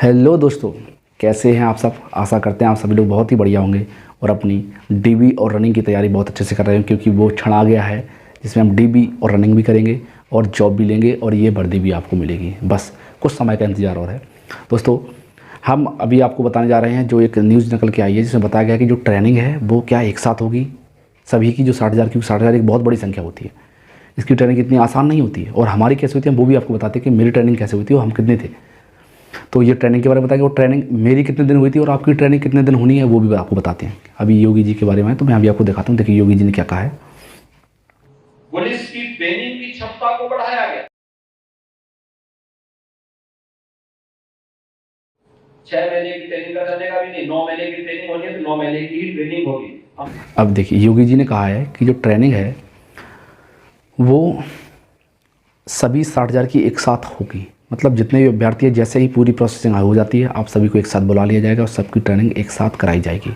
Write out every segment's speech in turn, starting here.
Hello दोस्तों, कैसे हैं आप सब। आशा करते हैं आप सभी लोग बहुत ही बढ़िया होंगे और अपनी डीबी और रनिंग की तैयारी बहुत अच्छे से कर रहे हैं, क्योंकि वो क्षण आ गया है जिसमें हम डीबी और रनिंग भी करेंगे और जॉब भी लेंगे और ये वर्दी भी आपको मिलेगी। बस कुछ समय का इंतज़ार और है। दोस्तों, हम अभी आपको बताने जा रहे हैं जो एक न्यूज़ निकल के आई है जिसमें बताया गया कि जो ट्रेनिंग है वो क्या एक साथ होगी सभी की, जो 60,000 की। 60,000 एक बहुत बड़ी संख्या होती है। इसकी ट्रेनिंग इतनी आसान नहीं होती है और हमारी कैसे होती है वो भी आपको बताते हैं कि मेरी ट्रेनिंग कैसे हुई थी और हम कितने थे। तो ये ट्रेनिंग के बारे में बताया कि वो ट्रेनिंग मेरी कितने दिन हुई थी और आपकी ट्रेनिंग कितने दिन होनी है वो भी आपको बताते हैं। अभी योगी जी के बारे में तो मैं अभी आपको दिखाता हूँ। देखिए योगी जी ने क्या कहा है। पुलिस की ट्रेनिंग की क्षमता को बढ़ाया गया। 6 महीने की ट्रेनिंग का चलने का भी नहीं, 9 महीने की ट्रेनिंग होनी है तो 9 महीने की ही ट्रेनिंग होगी। अब देखिए योगी जी ने कहा है कि जो ट्रेनिंग है वो सभी 60,000 की एक साथ होगी। मतलब जितने भी अभ्यर्थी है, जैसे ही पूरी प्रोसेसिंग हो जाती है आप सभी को एक साथ बुला लिया जाएगा और सबकी ट्रेनिंग एक साथ कराई जाएगी।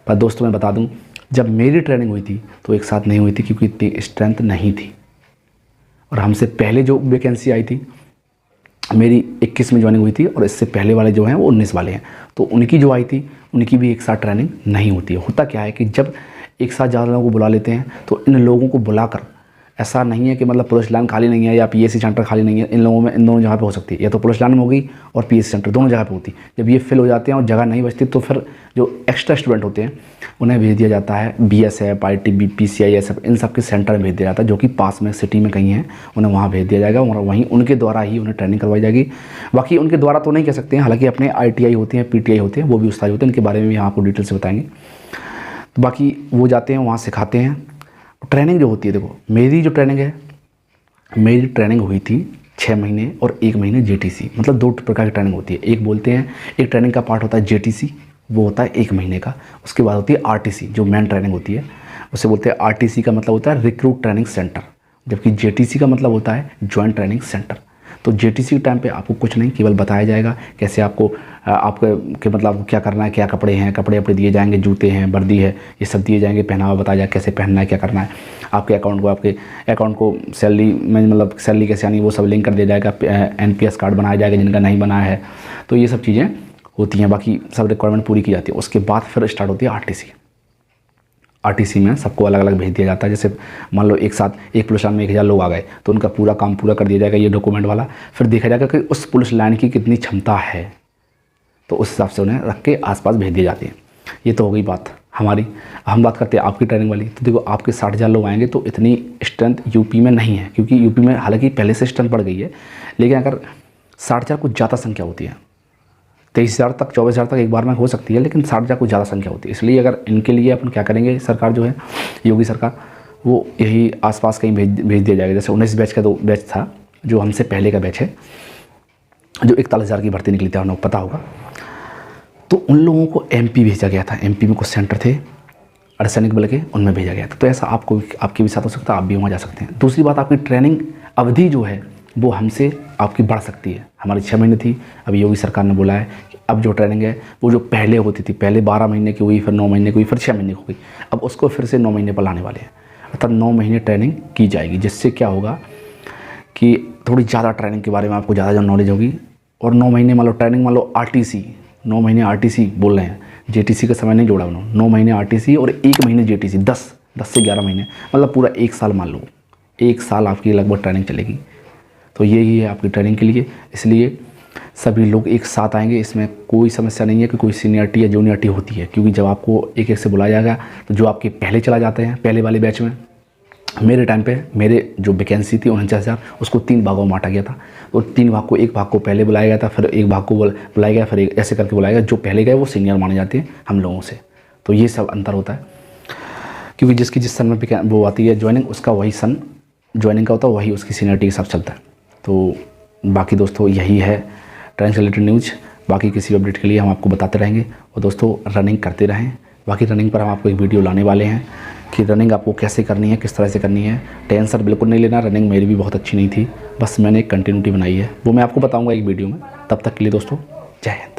पर दोस्तों मैं बता दूं, जब मेरी ट्रेनिंग हुई थी तो एक साथ नहीं हुई थी क्योंकि इतनी स्ट्रेंथ नहीं थी। और हमसे पहले जो वैकेंसी आई थी, मेरी 21 में ज्वाइनिंग हुई थी और इससे पहले वाले जो हैं वो 19 वाले हैं, तो उनकी जो आई थी उनकी भी एक साथ ट्रेनिंग नहीं होती है। होता क्या है कि जब एक साथ ज़्यादा लोगों को बुला लेते हैं तो इन लोगों को बुलाकर, ऐसा नहीं है कि मतलब पुलिस लाइन खाली नहीं है या पीएससी सेंटर खाली नहीं है, इन लोगों में इन दोनों जगह पे हो सकती है, या तो पुलिस लाइन में होगी और पीएससी सेंटर दोनों जगह पे होती है। जब ये फिल हो जाते हैं और जगह नहीं बचती तो फिर जो एक्स्ट्रा स्टूडेंट होते हैं उन्हें भेज दिया जाता है बीएसएफ, आईटीबी, पीसीआई, एसएफ, इन सब के सेंटर में भेज दिया जाता है जो कि पास में सिटी में कहीं हैं, उन्हें वहाँ भेज दिया जाएगा और वहीं उनके द्वारा ही उन्हें ट्रेनिंग करवाई जाएगी। बाकी उनके द्वारा तो नहीं कह सकते हैं, हालांकि अपने ITI होते हैं, PTI होते हैं, वो भी उस्ताद होते हैं, इनके बारे में भी आपको डिटेल से बताएंगे। तो बाकी वो जाते हैं वहाँ सिखाते हैं। ट्रेनिंग जो होती है, देखो मेरी जो ट्रेनिंग है, मेरी ट्रेनिंग हुई थी 6 महीने और 1 महीने JTC, मतलब 2 प्रकार की ट्रेनिंग होती है। एक बोलते हैं, एक ट्रेनिंग का पार्ट होता है JTC, वो होता है 1 महीने का। उसके बाद होती है RTC जो मेन ट्रेनिंग होती है, उसे बोलते हैं RTC का मतलब होता है रिक्रूट ट्रेनिंग सेंटर, जबकि JTC का मतलब होता है जॉइंट ट्रेनिंग सेंटर। तो JTC के टाइम पे आपको कुछ नहीं, केवल बताया जाएगा कैसे आपको आपके मतलब आपको क्या करना है, क्या कपड़े हैं, कपड़े दिए जाएंगे, जूते हैं, वर्दी है, ये सब दिए जाएंगे, पहनावा बताया जाएगा कैसे पहनना है, क्या करना है। आपके अकाउंट को सैलरी में मतलब सैलरी कैसे आनी वो सब लिंक कर दिया जाएगा। NPS कार्ड बनाया जाएगा जिनका नहीं बना है। तो ये सब चीज़ें होती हैं, बाकी सब रिक्वायरमेंट पूरी की जाती है। उसके बाद फिर स्टार्ट होती है RTC में सबको अलग अलग भेज दिया जाता है। जैसे मान लो एक साथ एक पुलिस लाइन में 1000 लोग आ गए तो उनका पूरा काम पूरा कर दिया जाएगा, ये डॉक्यूमेंट वाला। फिर देखा जाएगा कि उस पुलिस लाइन की कितनी क्षमता है, तो उस हिसाब से उन्हें रख के आसपास भेज दिए जाते हैं। ये तो हो गई बात हमारी। हम बात करते हैं आपकी ट्रेनिंग वाली। तो देखो आपके 60,000 लोग आएंगे तो इतनी स्ट्रेंथ यूपी में नहीं है, क्योंकि यूपी में हालांकि पहले से स्ट्रेंथ बढ़ गई है, लेकिन अगर 60,000 कुछ ज़्यादा संख्या होती है, 23,000 तक 24,000 तक एक बार में हो सकती है, लेकिन 60,000 कुछ ज़्यादा संख्या होती है। इसलिए अगर इनके लिए अपन क्या करेंगे, सरकार जो है योगी सरकार, वो यही आसपास कहीं भेज दिया जाएगा। जैसे 19 बैच का तो बैच था जो हमसे पहले का बैच है, जो 41,000 की भर्ती निकली थी, आपको पता होगा। तो उन लोगों को MP भेजा गया था। MP में कुछ सेंटर थे अर्धसैनिक बल के, उनमें भेजा गया था। तो ऐसा आपको आपके भी साथ हो सकता है, आप भी वहाँ जा सकते हैं। दूसरी बात, आपकी ट्रेनिंग अवधि जो है वो हमसे आपकी बढ़ सकती है। हमारी 6 महीने थी, अभी योगी सरकार ने बोला है कि अब जो ट्रेनिंग है वो जो पहले होती थी, पहले 12 महीने की हुई, फिर 9 महीने की हुई, फिर 6 महीने की हुई, अब उसको फिर से 9 महीने पर लाने वाले हैं। अर्थात 9 महीने ट्रेनिंग की जाएगी, जिससे क्या होगा कि थोड़ी ज़्यादा ट्रेनिंग के बारे में आपको ज़्यादा नॉलेज होगी। और 9 महीने मान लो ट्रेनिंग, मान लो RTC, 9 महीने RTC बोल रहे हैं, JTC का समय नहीं जोड़ा उन्होंने। 9 महीने RTC और 1 महीने JTC, 10 से 11 महीने, मतलब पूरा 1 साल मान लो, 1 साल आपकी लगभग ट्रेनिंग चलेगी। तो यही है आपकी ट्रेनिंग के लिए। इसलिए सभी लोग एक साथ आएंगे, इसमें कोई समस्या नहीं है कि कोई सीनियरिटी या जूनियरिटी होती है, क्योंकि जब आपको एक एक से बुलाया जाएगा तो जो आपके पहले चला जाते हैं पहले वाले बैच में, मेरे टाइम पे मेरे जो वैकेंसी थी 49,000, उसको 3 भागों में बांटा गया था। तो 3 भाग को, एक भाग को पहले बुलाया गया था, फिर एक भाग को बुलाया गया, फिर ऐसे करके बुलाया गया। जो पहले गए वो सीनियर माने जाते हैं हम लोगों से। तो ये सब अंतर होता है, क्योंकि जिसकी जिस सन में वो आती है ज्वाइनिंग, उसका वही सन ज्वाइनिंग का होता है, वही उसकी सीनियरिटी के साथ चलता है। तो बाकी दोस्तों यही है ट्रेनिंग से रिलेटेड न्यूज़। बाकी किसी अपडेट के लिए हम आपको बताते रहेंगे। और दोस्तों रनिंग करते रहें। बाकी रनिंग पर हम आपको एक वीडियो लाने वाले हैं कि रनिंग आपको कैसे करनी है, किस तरह से करनी है। टेंशन बिल्कुल नहीं लेना, रनिंग मेरी भी बहुत अच्छी नहीं थी, बस मैंने एक कंटिन्यूटी बनाई है, वो मैं आपको बताऊंगा एक वीडियो में। तब तक के लिए दोस्तों जय हिंद।